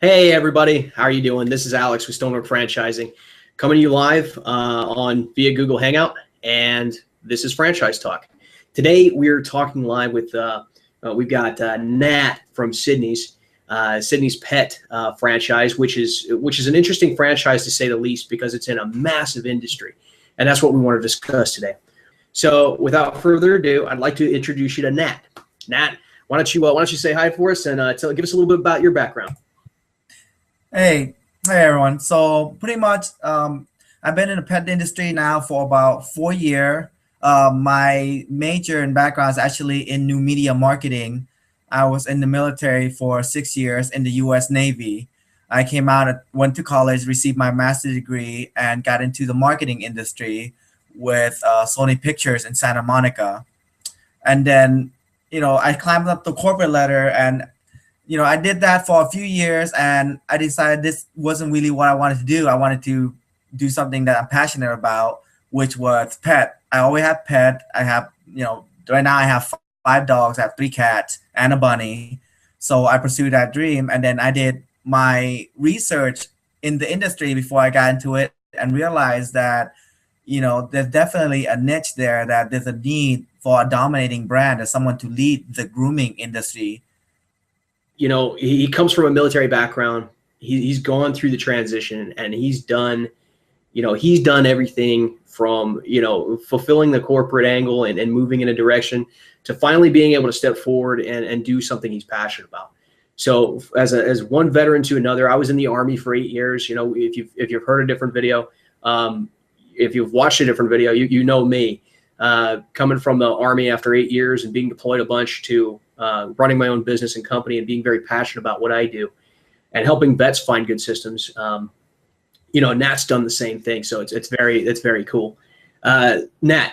Hey everybody, how are you doing? This is Alex with Stonework Franchising, coming to you live on via Google Hangout, and this is Franchise Talk. Today we're talking live with we've got Nat from Sydnee's Pet franchise, which is an interesting franchise to say the least because it's in a massive industry, and that's what we want to discuss today. So without further ado, I'd like to introduce you to Nat. Nat, why don't you say hi for us and give us a little bit about your background. Hey everyone. So pretty much, I've been in the pet industry now for about 4 years. My major and background is actually in new media marketing. I was in the military for 6 years in the U.S. Navy. I came out, went to college, received my master's degree, and got into the marketing industry with Sony Pictures in Santa Monica. And then, I climbed up the corporate ladder and I did that for a few years and I decided this wasn't really what I wanted to do. I wanted to do something that I'm passionate about, which was pet. I always have pet. I have, right now I have 5 dogs, I have 3 cats and a bunny. So I pursued that dream. And then I did my research in the industry before I got into it and realized that, there's definitely a niche there, that there's a need for a dominating brand as someone to lead the grooming industry. He comes from a military background. He's gone through the transition and he's done everything from, fulfilling the corporate angle and moving in a direction to finally being able to step forward and do something he's passionate about. So as one veteran to another, I was in the Army for 8 years. If you've heard a different video, if you've watched a different video, you know me, coming from the Army after 8 years and being deployed a bunch to running my own business and company and being very passionate about what I do and helping vets find good systems. Nat's done the same thing. So it's very cool. Nat,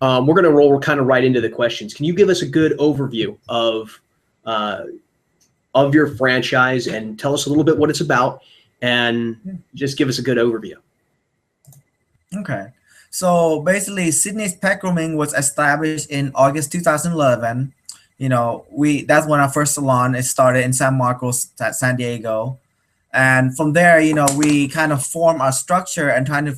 we're going to roll kind of right into the questions. Can you give us a good overview of your franchise and tell us a little bit what it's about and just give us a good overview? Okay. So basically, Sydnee's Pet Grooming was established in August 2011. That's when our first salon it started in San Marcos, San Diego. And from there, we kind of form our structure and trying to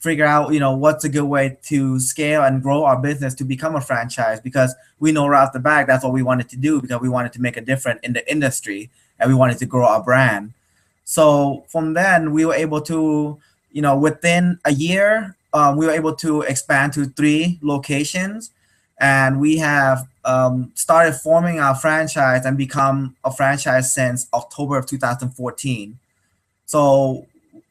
figure out, what's a good way to scale and grow our business to become a franchise, because we know right off the back that's what we wanted to do, because we wanted to make a difference in the industry and we wanted to grow our brand. So from then we were able to, within a year, we were able to expand to 3 locations, and we have started forming our franchise and become a franchise since October of 2014. So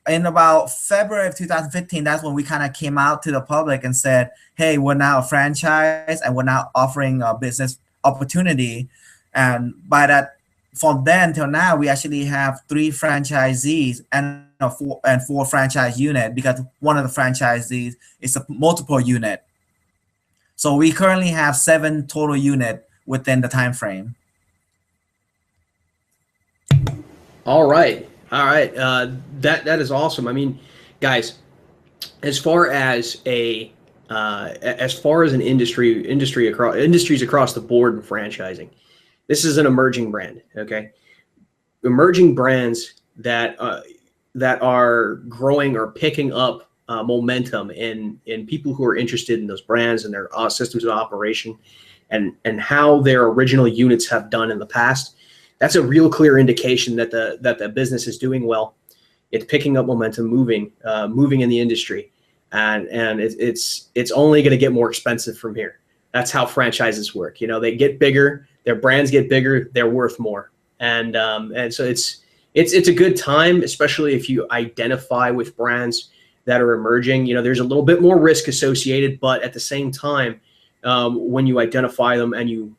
in about February of 2015, that's when we kind of came out to the public and said, hey, we're now a franchise and we're now offering a business opportunity. And by that, from then till now, we actually have 3 franchisees and 4 franchise unit, because one of the franchisees is a multiple unit. So we currently have 7 total unit within the time frame. All right. That is awesome. I mean, guys, as far as an industries across the board in franchising, this is an emerging brand. Okay, emerging brands that are growing or picking up momentum in people who are interested in those brands and their systems of operation and how their original units have done in the past. That's a real clear indication that the business is doing well. It's picking up momentum, moving in the industry, and it's only going to get more expensive from here. That's how franchises work. They get bigger, their brands get bigger, they're worth more, and so it's a good time, especially if you identify with brands that are emerging. There's a little bit more risk associated, but at the same time, when you identify them and you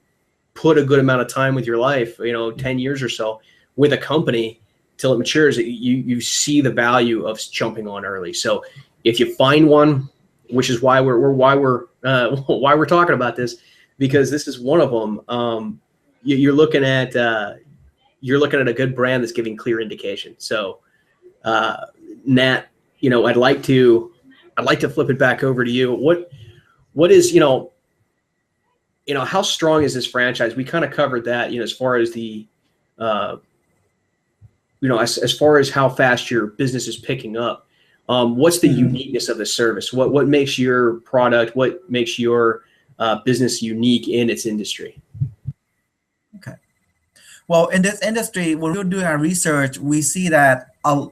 put a good amount of time with your life, 10 years or so with a company till it matures, you see the value of jumping on early. So if you find one, which is why we're talking about this, because this is one of them, you're looking at a good brand that's giving clear indication. So Nat, I'd like to flip it back over to you. What is, how strong is this franchise? We kind of covered that, as far as the as far as how fast your business is picking up, what's the Mhm. uniqueness of the service? What makes your product, what makes your business unique in its industry? Okay. Well, in this industry, when we're doing our research, we see that a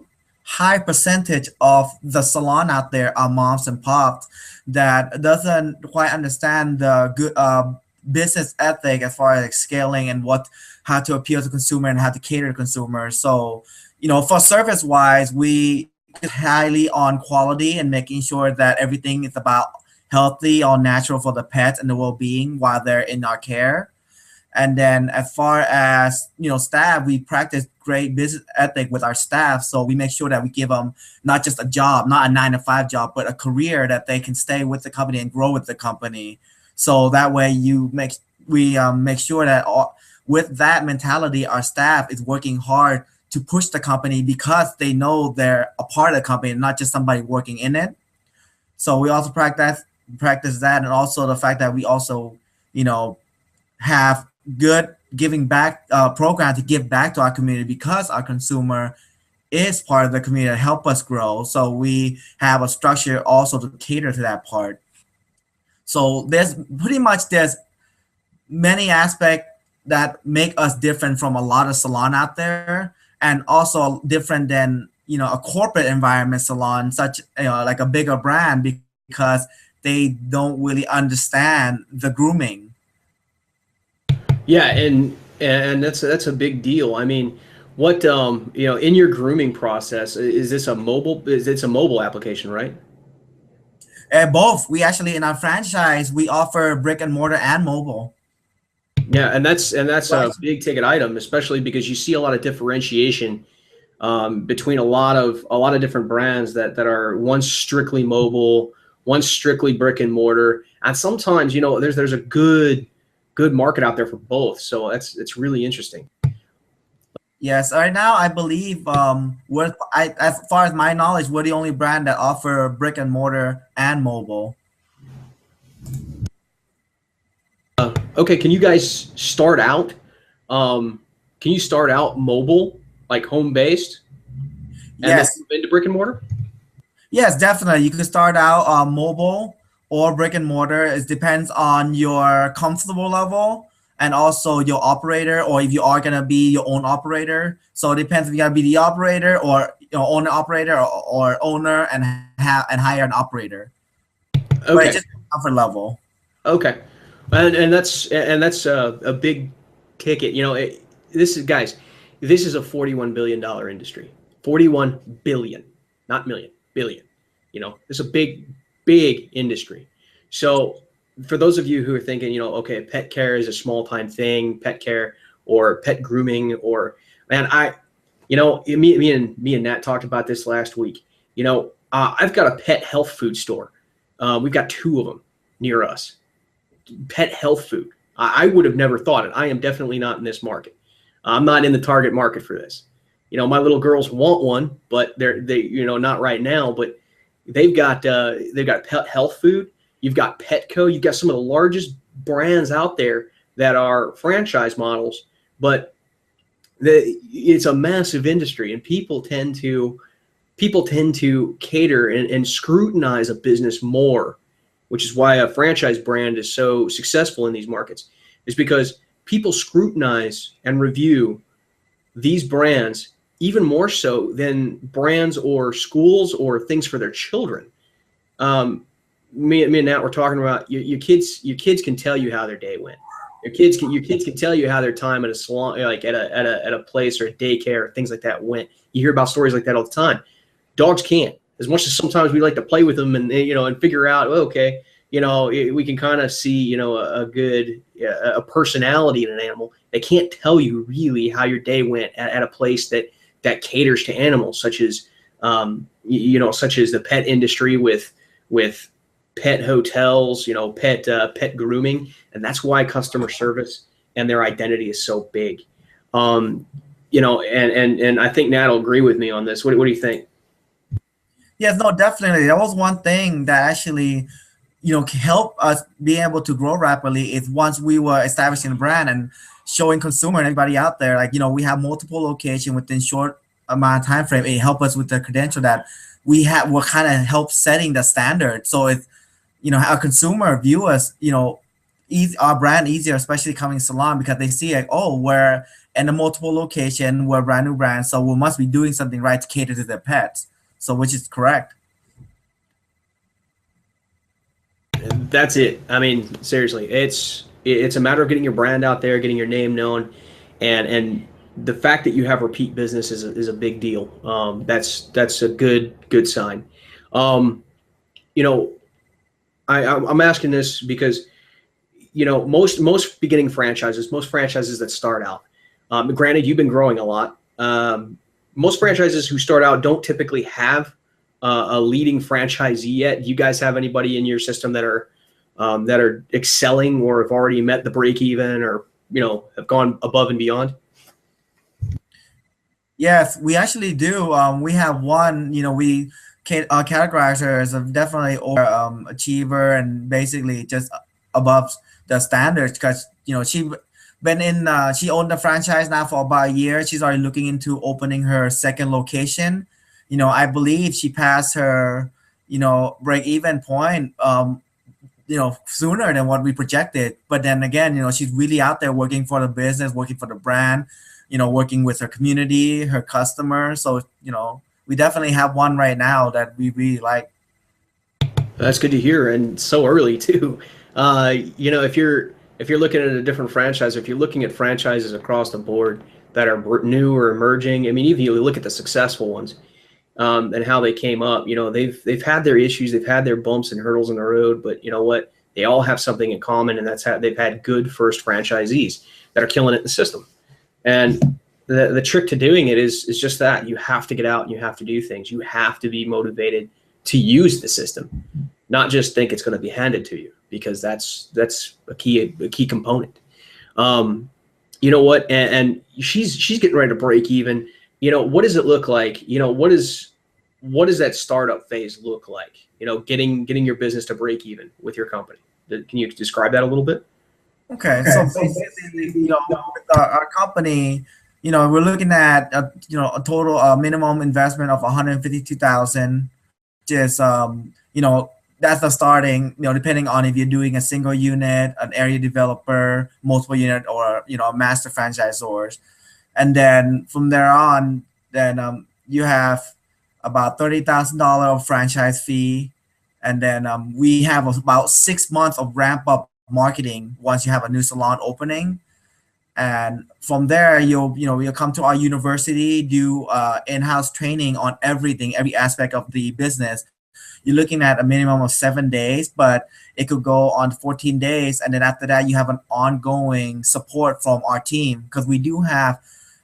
high percentage of the salon out there are moms and pops that doesn't quite understand the good business ethic as far as like scaling and what how to appeal to consumer and how to cater to consumers. So, for service wise, we focus highly on quality and making sure that everything is about healthy or natural for the pets and the well-being while they're in our care. And then as far as staff, we practice great business ethic with our staff. So we make sure that we give them not just a job, not a 9 to 5 job, but a career that they can stay with the company and grow with the company. So that way we make sure that with that mentality, our staff is working hard to push the company because they know they're a part of the company, not just somebody working in it. So we also practice that, and also the fact that we also you know have good giving back program to give back to our community because our consumer is part of the community to help us grow. So we have a structure also to cater to that part. So there's many aspects that make us different from a lot of salon out there, and also different than a corporate environment salon, such like a bigger brand, because they don't really understand the grooming. Yeah, and that's a big deal. I mean, what in your grooming process, is this a mobile? Is it's a mobile application, right? Both. We actually in our franchise we offer brick and mortar and mobile. Yeah, and that's Right. a big ticket item, especially because you see a lot of differentiation between a lot of different brands that are one strictly mobile, one strictly brick and mortar, and sometimes there's a good market out there for both. So it's really interesting. Yes. Right now, I believe as far as my knowledge, we're the only brand that offer brick and mortar and mobile. Okay, can you guys start out? Can you start out mobile, like home based, and then Yes. move into brick and mortar? Yes, definitely. You can start out mobile or brick and mortar. It depends on your comfortable level and also your operator, or if you are gonna be your own operator. So it depends if you're gonna be the operator or owner operator, or owner and hire an operator. But it's Okay, just comfort level. okay, and that's a big ticket. This is guys, this is a $41 billion industry. 41 billion, not million, billion. This is a big industry. So for those of you who are thinking, okay, pet care is a small time thing, pet care or pet grooming, or man, me and Nat talked about this last week. I've got a pet health food store. We've got two of them near us. Pet health food. I would have never thought it. I am definitely not in this market. I'm not in the target market for this. My little girls want one, but they not right now. But they've got pet health food. You've got Petco. You've got some of the largest brands out there that are franchise models, but it's a massive industry, and people tend to cater and scrutinize a business more, which is why a franchise brand is so successful in these markets, is because people scrutinize and review these brands even more so than brands or schools or things for their children. Me and Nat were talking about your kids. Your kids can tell you how their day went. Your kids can tell you how their time at a salon, like at a place or a daycare, or things like that went. You hear about stories like that all the time. Dogs can't. As much as sometimes we like to play with them and figure out, oh, okay, we can kind of see a personality in an animal. They can't tell you really how your day went at a place that caters to animals, such as the pet industry with pet hotels, pet grooming, and that's why customer service and their identity is so big. And I think Nat will agree with me on this. What do you think? Yes, no, definitely. That was one thing that actually, help us be able to grow rapidly is once we were establishing the brand and showing consumer and everybody out there, like, we have multiple locations within short amount of time frame, it helps us with the credential that we're kind of help setting the standard. So if our consumer view us, our brand easier, especially coming salon, because they see like, oh, we're in a multiple location, we're a brand new brand, so we must be doing something right to cater to their pets. So which is correct. That's it. I mean, seriously, it's a matter of getting your brand out there, getting your name known, and the fact that you have repeat business is a big deal. That's a good sign. Um, you know, I'm asking this because most beginning franchises, most franchises that start out. Granted, you've been growing a lot. Most franchises who start out don't typically have a leading franchisee yet. Do you guys have anybody in your system that are excelling or have already met the break even, or have gone above and beyond? Yes, we actually do. We have one, we categorize her as a definitely over achiever and basically just above the standards because, she owned the franchise now for about a year. She's already looking into opening her second location. I believe she passed her, break even point, sooner than what we projected. But then again, she's really out there working for the business, working for the brand, working with her community, her customers. So, we definitely have one right now that we really like. That's good to hear, and so early too. If you're looking at a different franchise, if you're looking at franchises across the board that are new or emerging, I mean, even you look at the successful ones, and how they came up. They've had their issues, they've had their bumps and hurdles in the road, but you know what? They all have something in common, and that's how they've had good first franchisees that are killing it in the system. And the trick to doing it is just that you have to get out and you have to do things. You have to be motivated to use the system, not just think it's going to be handed to you, because that's a key component. You know what? And she's getting ready to break even. What does it look like? What does that startup phase look like? Getting your business to break even with your company. Can you describe that a little bit? Okay, so basically, with our company, we're looking at a total minimum investment of 152,000. Just that's the starting. Depending on if you're doing a single unit, an area developer, multiple unit, or a master franchisor, and then from there on, then you have about $30,000 of franchise fee, and then we have about 6 months of ramp up marketing once you have a new salon opening. And from there you'll come to our university, do in-house training on everything, every aspect of the business. You're looking at a minimum of 7 days, but it could go on 14 days, and then after that you have an ongoing support from our team, because we do have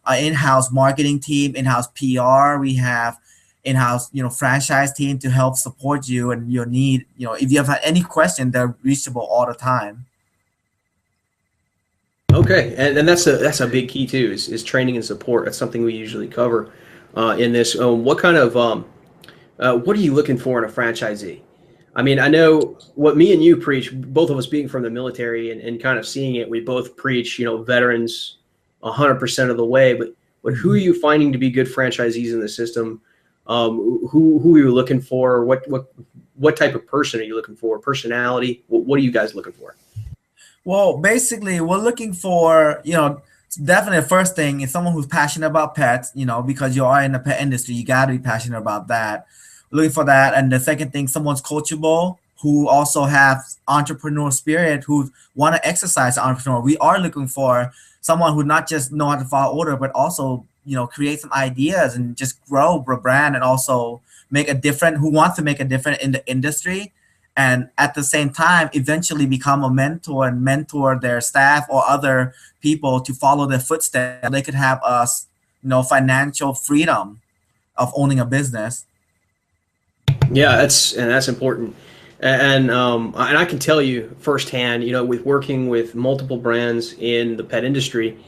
an in-house marketing team, in-house PR, we have in-house franchise team to help support you and your need. If you have any question, they're reachable all the time. Okay, and that's a big key too, is training and support. That's something we usually cover in this. What are you looking for in a franchisee? I mean, I know what me and you preach, both of us being from the military and kind of seeing it, we both preach, veterans 100% of the way, but who are you finding to be good franchisees in the system? Who are you looking for? What type of person are you looking for? Personality? What are you guys looking for? Well, basically, we're looking for, definitely the first thing is someone who's passionate about pets, because you are in the pet industry, you got to be passionate about that. We're looking for that. And the second thing, someone's coachable, who also have entrepreneurial spirit, who want to exercise entrepreneur. We are looking for someone who not just know how to follow order, but also, create some ideas and just grow a brand, and also who wants to make a difference in the industry. And at the same time, eventually become a mentor and mentor their staff or other people to follow their footsteps. They could have financial freedom of owning a business. Yeah, that's important. And I can tell you firsthand, with working with multiple brands in the pet industry,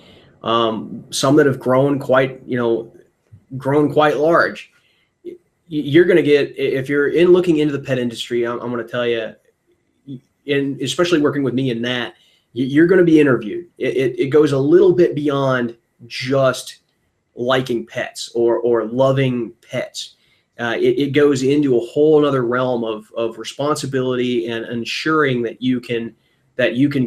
some that have grown quite large. You're going to get, if you're looking into the pet industry, I'm going to tell you, and especially working with me in that, you're going to be interviewed. It goes a little bit beyond just liking pets or loving pets. It goes into a whole other realm of responsibility and ensuring that you can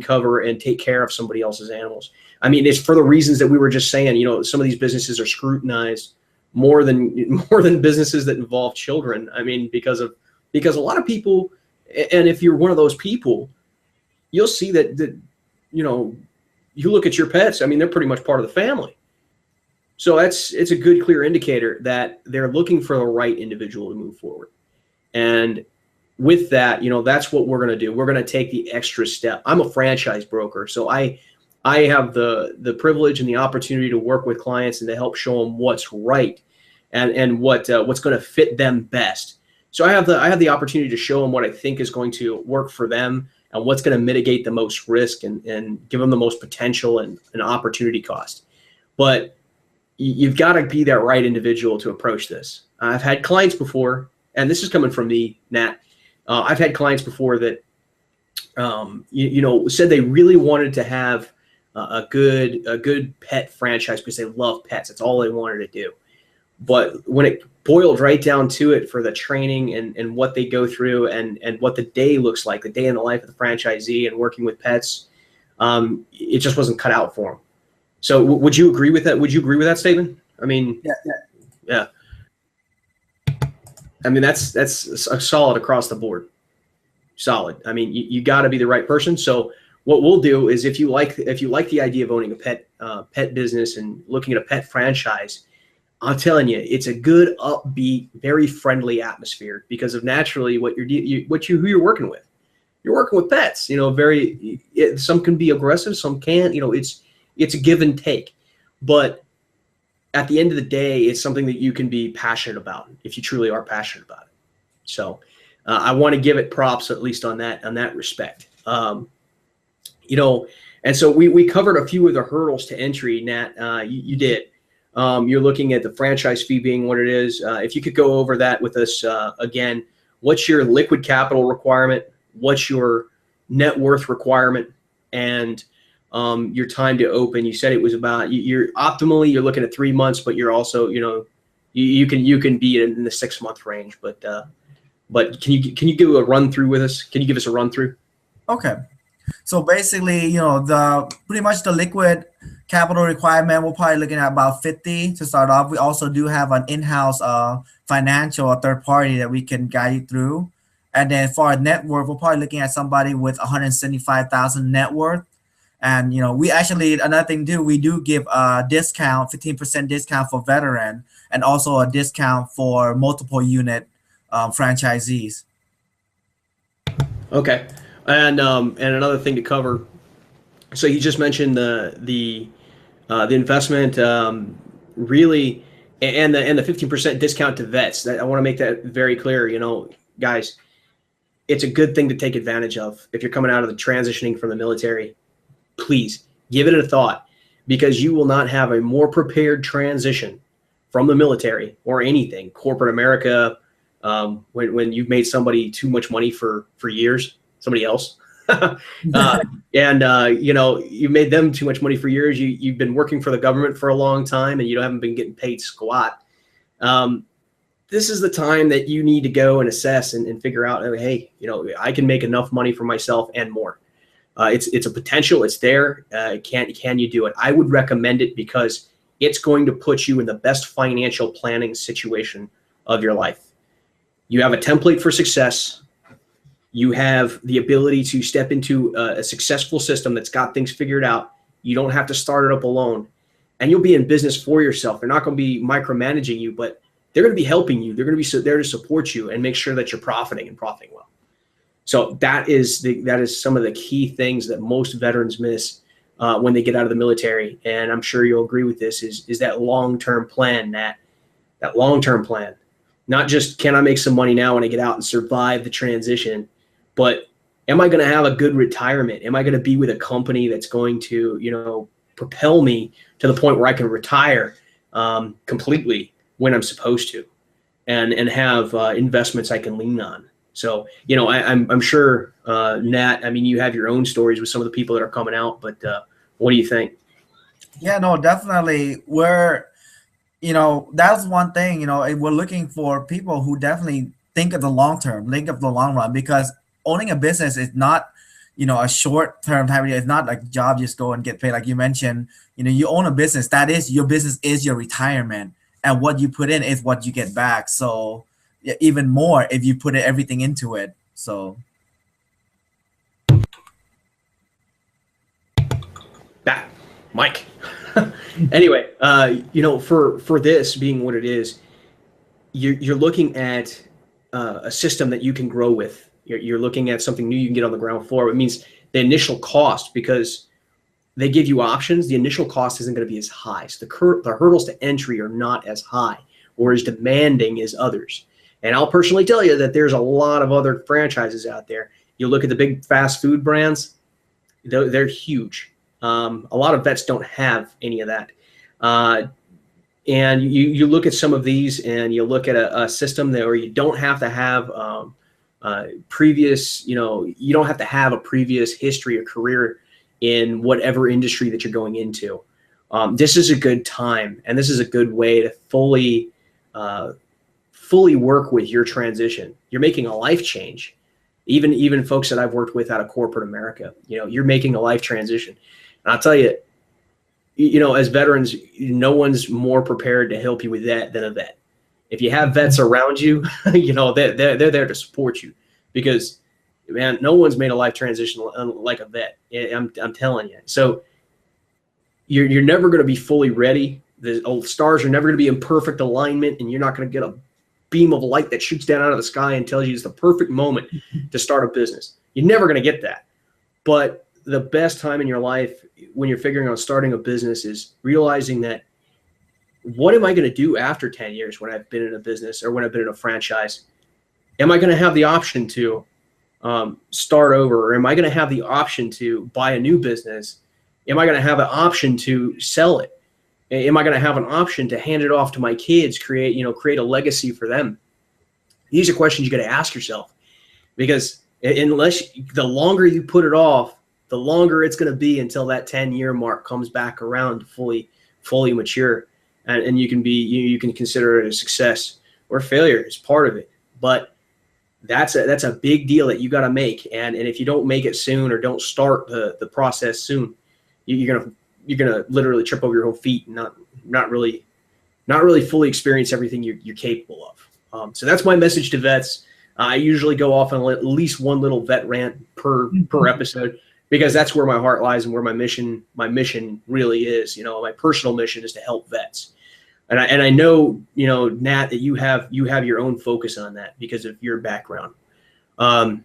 cover and take care of somebody else's animals. I mean, it's for the reasons that we were just saying. Some of these businesses are scrutinized more than businesses that involve children. I mean, because a lot of people, and if you're one of those people, you'll see that you look at your pets. I mean, they're pretty much part of the family. So it's a good, clear indicator that they're looking for the right individual to move forward. And with that, that's what we're going to do. We're going to take the extra step. I'm a franchise broker, so I have the privilege and the opportunity to work with clients and to help show them what's right and what's going to fit them best. So I have the opportunity to show them what I think is going to work for them and what's going to mitigate the most risk and give them the most potential and opportunity cost. But you've got to be that right individual to approach this. I've had clients before, and this is coming from me, Nat. I've had clients before that, said they really wanted to have a good pet franchise because they love pets. That's all they wanted to do. But when it boiled right down to it for the training and what they go through and what the day looks like, the day in the life of the franchisee and working with pets, it just wasn't cut out for them. So would you agree with that? Would you agree with that statement? I mean, yeah. I mean, that's solid across the board. Solid. I mean, you got to be the right person. So what we'll do is if you like the idea of owning a pet business and looking at a pet franchise, I'm telling you, it's a good, upbeat, very friendly atmosphere because of naturally who you're working with. You're working with pets. Some can be aggressive, some can't. It's a give and take, but at the end of the day, it's something that you can be passionate about if you truly are passionate about it. So I want to give it props at least on that respect. And so we covered a few of the hurdles to entry. Nat, you did. You're looking at the franchise fee being what it is. If you could go over that with us again, what's your liquid capital requirement? What's your net worth requirement? And your time to open? You said it was about you're looking at 3 months, but you're also you can be in the 6 month range. But can you give a run through with us? Can you give us a run through? Okay, so basically, pretty much the liquid capital requirement, we're probably looking at about 50 to start off. We also do have an in-house financial or third party that we can guide you through. And then for our net worth, we're probably looking at somebody with 175,000 net worth. And we actually, another thing too, we do give a discount, 15% discount for veteran, and also a discount for multiple unit franchisees. Okay, and another thing to cover. So you just mentioned the investment, really, and the 15% discount to vets. I want to make that very clear. Guys, it's a good thing to take advantage of if you're coming out of the transitioning from the military. Please give it a thought, because you will not have a more prepared transition from the military or anything, corporate America, when you've made somebody too much money for years, somebody else, you made them too much money for years. You've been working for the government for a long time and you haven't been getting paid squat. This is the time that you need to go and assess and figure out, hey, I can make enough money for myself and more. It's a potential. It's there. Can you do it? I would recommend it because it's going to put you in the best financial planning situation of your life. You have a template for success. You have the ability to step into a successful system that's got things figured out. You don't have to start it up alone, and you'll be in business for yourself. They're not going to be micromanaging you, but they're going to be helping you. They're going to be there to support you and make sure that you're profiting well. So that is some of the key things that most veterans miss when they get out of the military. And I'm sure you'll agree with this is that long-term plan, that long-term plan. Not just, can I make some money now when I get out and survive the transition, but am I going to have a good retirement? Am I going to be with a company that's going to, propel me to the point where I can retire completely when I'm supposed to, and have investments I can lean on. So, I'm sure, Nat, I mean, you have your own stories with some of the people that are coming out, but what do you think? Yeah, no, definitely. that's one thing, we're looking for people who definitely think of the long term, think of the long run, because owning a business is not, a short term type of, it's not like a job, just go and get paid. Like you mentioned, you own a business, that is your business, is your retirement, and what you put in is what you get back. So yeah, even more if you put everything into it. So Back, Mike. Anyway, for this being what it is, you're looking at a system that you can grow with. You're looking at something new you can get on the ground floor. It means the initial cost, because they give you options, the initial cost isn't going to be as high. So the hurdles to entry are not as high or as demanding as others. And I'll personally tell you that there's a lot of other franchises out there. You look at the big fast food brands, they're huge. A lot of vets don't have any of that. And you look at some of these, and you look at a system where you don't have to have previous, you don't have to have a previous history or career in whatever industry that you're going into. This is a good time, and this is a good way to fully work with your transition. You're making a life change. Even folks that I've worked with out of corporate America, you're making a life transition. And I'll tell you, as veterans, no one's more prepared to help you with that than a vet. If you have vets around you, they're there to support you, because, man, no one's made a life transition like a vet. I'm telling you. So you're never going to be fully ready. The old stars are never going to be in perfect alignment, and you're not going to get a beam of light that shoots down out of the sky and tells you it's the perfect moment to start a business. You're never going to get that. But the best time in your life when you're figuring out starting a business is realizing that, what am I going to do after 10 years when I've been in a business or when I've been in a franchise? Am I going to have the option to start over? Or am I going to have the option to buy a new business? Am I going to have an option to sell it? Am I going to have an option to hand it off to my kids, create a legacy for them? These are questions you got to ask yourself, because the longer you put it off, the longer it's going to be until that 10-year mark comes back around to fully mature, and you can consider it a success or failure as part of it. But that's a big deal that you got to make, and if you don't make it soon, or don't start the process soon, you're gonna literally trip over your own feet and not really fully experience everything you're capable of. So that's my message to vets. I usually go off on at least one little vet rant per episode, because that's where my heart lies and where my mission really is. My personal mission is to help vets. And I know, Nat, that you have your own focus on that because of your background. But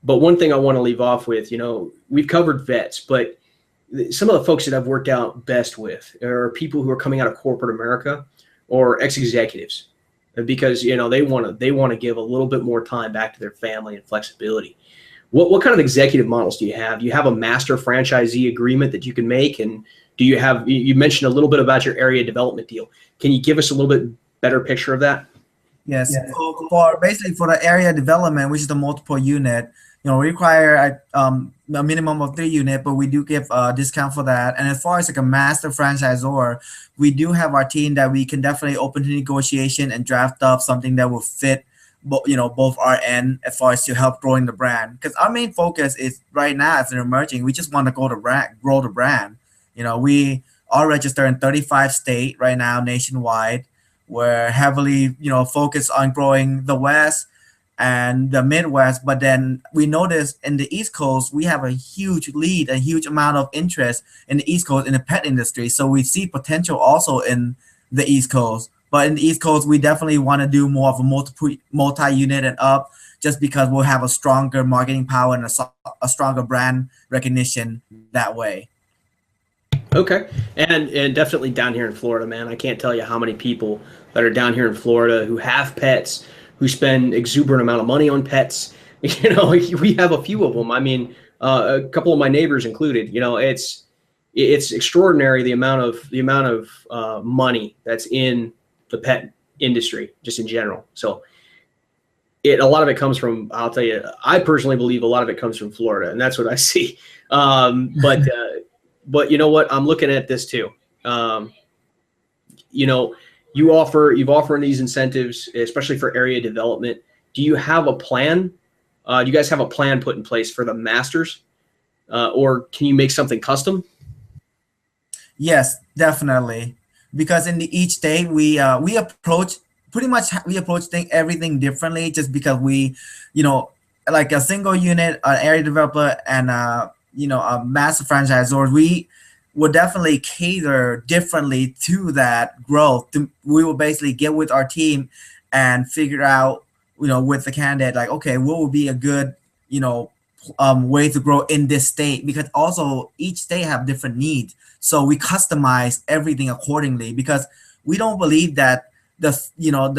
one thing I want to leave off with, we've covered vets, but some of the folks that I've worked out best with are people who are coming out of corporate America or ex-executives, because, they want to give a little bit more time back to their family and flexibility. What kind of executive models do you have? Do you have a master franchisee agreement that you can make? And do you have, you mentioned a little bit about your area development deal. Can you give us a little bit better picture of that? Yes. So for the area development, which is the multiple unit, we require a minimum of 3 units, but we do give a discount for that. And as far as like a master franchisor, we do have our team that we can definitely open to negotiation and draft up something that will fit both our end, as far as to help growing the brand. Because our main focus is right now, as an emerging, we just want to grow the brand. We are registered in 35 states right now nationwide. We're heavily, focused on growing the West and the Midwest, but then we notice in the East Coast, we have a huge lead, a huge amount of interest in the East Coast in the pet industry. So we see potential also in the East Coast. But in the East Coast, we definitely want to do more of a multi-unit and up, just because we'll have a stronger marketing power and a stronger brand recognition that way. Okay. And definitely down here in Florida, man, I can't tell you how many people that are down here in Florida who have pets, who spend exuberant amount of money on pets. We have a few of them. I mean, a couple of my neighbors included. It's extraordinary the amount of money that's in the pet industry, just in general. So a lot of it comes from, I'll tell you, I personally believe a lot of it comes from Florida, and that's what I see. But you know what? I'm looking at this too. you've offered these incentives, especially for area development. Do you have a plan? Do you guys have a plan put in place for the masters, or can you make something custom? Yes, definitely. Because in each state we approach pretty much we approach everything differently just because we, you know, like a single unit, an area developer, and a master franchisor, we will definitely cater differently to that growth. We will basically get with our team and figure out, with the candidate, like, okay, what would be a good, you know, way to grow in this state, because also each state have different needs, so we customize everything accordingly, because we don't believe that the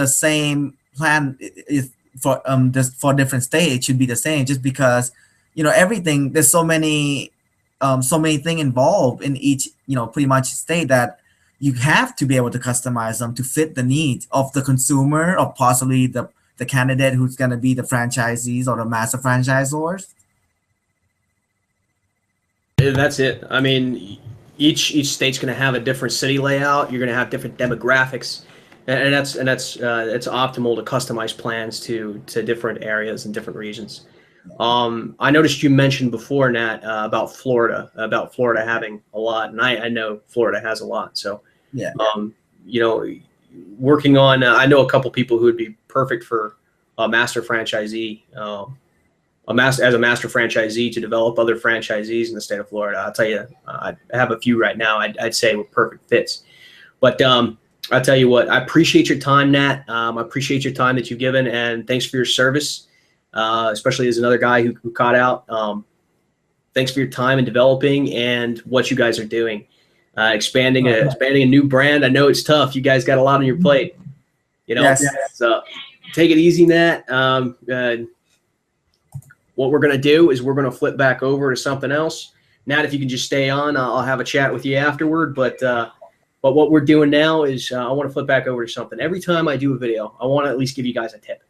same plan is for just for different states. It should be the same, just because everything, there's so many things involved in each, pretty much state, that you have to be able to customize them to fit the needs of the consumer, or possibly the candidate who's going to be the franchisees or the master franchisors. That's it. I mean, each state's going to have a different city layout. You're going to have different demographics, and that's it's optimal to customize plans to different areas and different regions. I noticed you mentioned before, Nat, about Florida having a lot, and I know Florida has a lot. So, Yeah. you know, working on, I know a couple people who would be perfect for a master franchisee. As a master franchisee to develop other franchisees in the state of Florida. I'll tell you, I have a few right now. I'd say with perfect fits. But I'll tell you what, I appreciate your time, Nat. I appreciate your time that you've given, and thanks for your service, especially as another guy who caught out. Thanks for your time in developing and what you guys are doing, expanding a new brand. I know it's tough. You guys got a lot on your plate. Yes. So take it easy, Nat. What we're going to do is we're going to flip back over to something else. Nat, if you can just stay on, I'll have a chat with you afterward. But what we're doing now is I want to flip back over to something. Every time I do a video, I want to at least give you guys a tip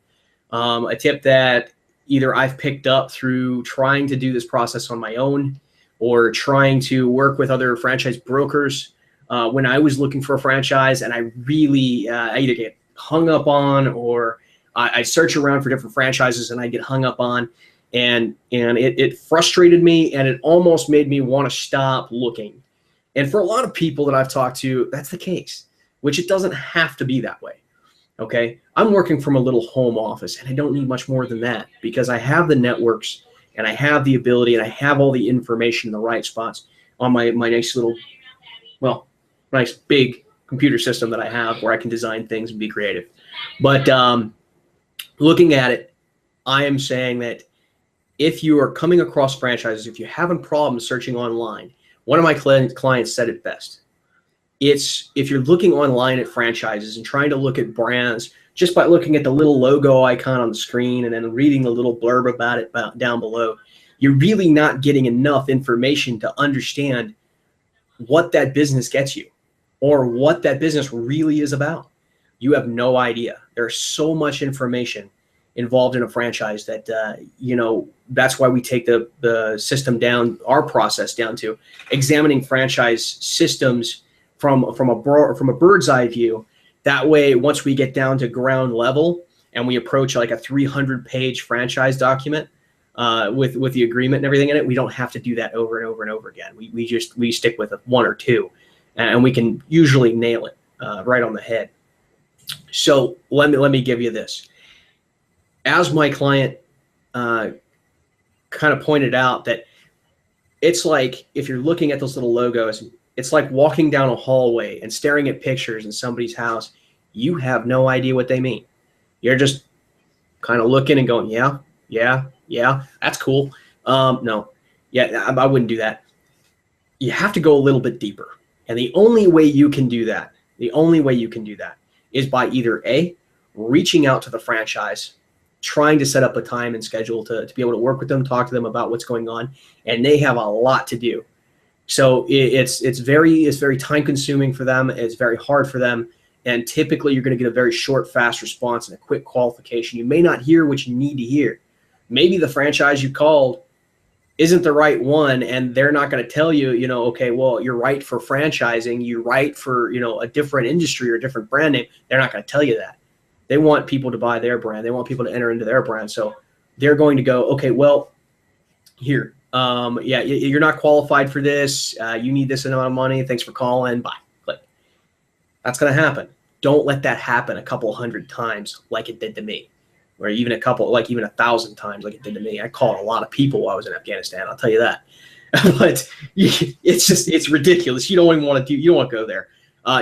that either I've picked up through trying to do this process on my own, or trying to work with other franchise brokers when I was looking for a franchise, and I really I either get hung up on, or I search around for different franchises and I get hung up on. And it frustrated me, and it almost made me want to stop looking. And for a lot of people that I've talked to, that's the case, which it doesn't have to be that way. Okay. I'm working from a little home office, and I don't need much more than that, because I have the networks, and I have the ability, and I have all the information in the right spots on my nice little, nice big computer system that I have, where I can design things and be creative. But looking at it, I am saying that if you are coming across franchises, if you're having problems searching online, one of my clients said it best. It's if you're looking online at franchises and trying to look at brands just by looking at the little logo icon on the screen and then reading the little blurb about it down below, you're really not getting enough information to understand what that business gets you or what that business really is about. You have no idea. There's so much information involved in a franchise that that's why we take the system down, our process down to examining franchise systems from a bird's eye view. That way, once we get down to ground level and we approach like a 300-page franchise document with the agreement and everything in it, we don't have to do that over and over and over again. We stick with one or two, and we can usually nail it right on the head. So let me give you this. As my client kind of pointed out, that it's like if you're looking at those little logos, it's like walking down a hallway and staring at pictures in somebody's house. You have no idea what they mean. You're just kind of looking and going, yeah, that's cool. No, yeah, I wouldn't do that. You have to go a little bit deeper. And the only way you can do that is by either A, reaching out to the franchise, trying to set up a time and schedule to be able to work with them, talk to them about what's going on, and they have a lot to do. So it's very time consuming for them. It's very hard for them, and typically you're going to get a very short, fast response and a quick qualification. You may not hear what you need to hear. Maybe the franchise you called isn't the right one, and they're not going to tell you, okay, well, you're right for franchising, you're right for, a different industry or a different brand name. They're not going to tell you that. They want people to buy their brand. They want people to enter into their brand. So they're going to go, okay, well, here, yeah, you're not qualified for this. You need this amount of money. Thanks for calling. Bye. Click. That's going to happen. Don't let that happen a couple hundred times like it did to me, or even even 1,000 times like it did to me. I called a lot of people while I was in Afghanistan. I'll tell you that. But it's ridiculous. You don't even want to you don't want to go there.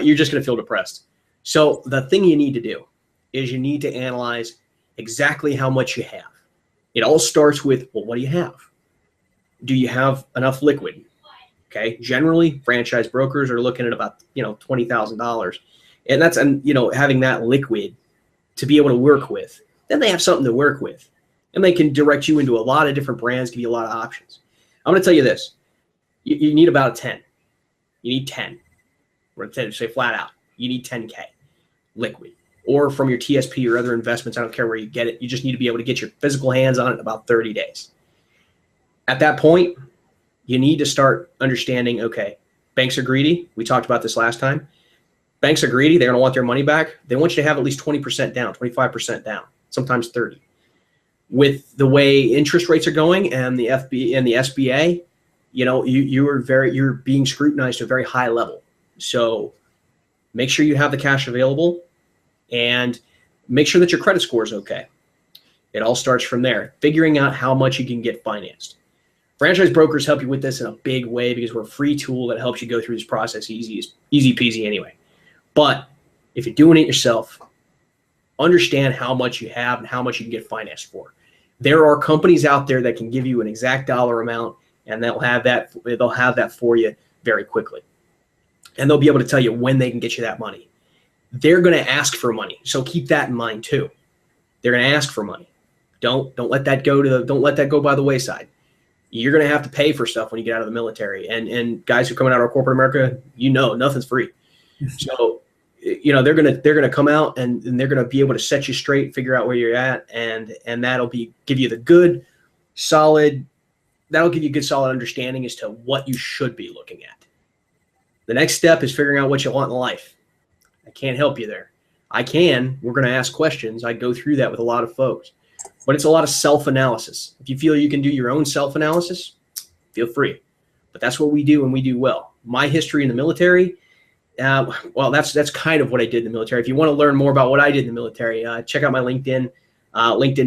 You're just going to feel depressed. So the thing you need to do is you need to analyze exactly how much you have. It all starts with, well, what do you have? Do you have enough liquid? Okay. Generally, franchise brokers are looking at about, $20,000. And that's, having that liquid to be able to work with. Then they have something to work with. And they can direct you into a lot of different brands, give you a lot of options. I'm going to tell you this. You need about a 10. You need 10. We're going to say flat out. You need 10K liquid. Or from your TSP or other investments. I don't care where you get it. You just need to be able to get your physical hands on it in about 30 days. At that point, you need to start understanding, okay, banks are greedy. We talked about this last time. Banks are greedy. They're going to want their money back. They want you to have at least 20% down, 25% down, sometimes 30. With the way interest rates are going and the FB and the SBA, you're being scrutinized to a very high level. So make sure you have the cash available and make sure that your credit score is okay. It all starts from there, figuring out how much you can get financed. Franchise brokers help you with this in a big way because we're a free tool that helps you go through this process easy peasy anyway. But if you're doing it yourself, understand how much you have and how much you can get financed for. There are companies out there that can give you an exact dollar amount, and they'll have that for you very quickly. And they'll be able to tell you when they can get you that money. They're going to ask for money, so keep that in mind too. They're going to ask for money. Don't let that go by the wayside. You're going to have to pay for stuff when you get out of the military. And guys who are coming out of corporate America, nothing's free. So, they're going to come out and they're going to be able to set you straight, figure out where you're at. And that'll give you good, solid understanding as to what you should be looking at. The next step is figuring out what you want in life. I can't help you there. I can. We're going to ask questions. I go through that with a lot of folks. But it's a lot of self-analysis. If you feel you can do your own self-analysis, feel free. But that's what we do, and we do well. My history in the military, that's kind of what I did in the military. If you want to learn more about what I did in the military, check out my LinkedIn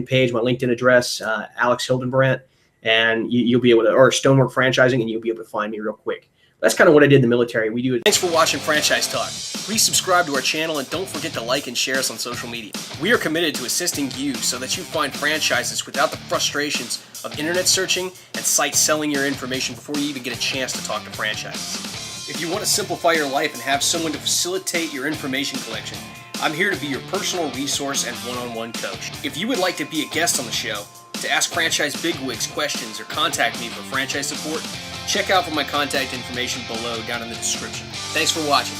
page, my LinkedIn address, Alex Hildenbrandt, and you'll be able to, or Stonework Franchising, and you'll be able to find me real quick. That's kind of what I did in the military. We do it. Thanks for watching Franchise Talk. Please subscribe to our channel and don't forget to like and share us on social media. We are committed to assisting you so that you find franchises without the frustrations of internet searching and sites selling your information before you even get a chance to talk to franchises. If you want to simplify your life and have someone to facilitate your information collection, I'm here to be your personal resource and one-on-one coach. If you would like to be a guest on the show, to ask franchise bigwigs questions or contact me for franchise support, check out for my contact information below down in the description. Thanks for watching.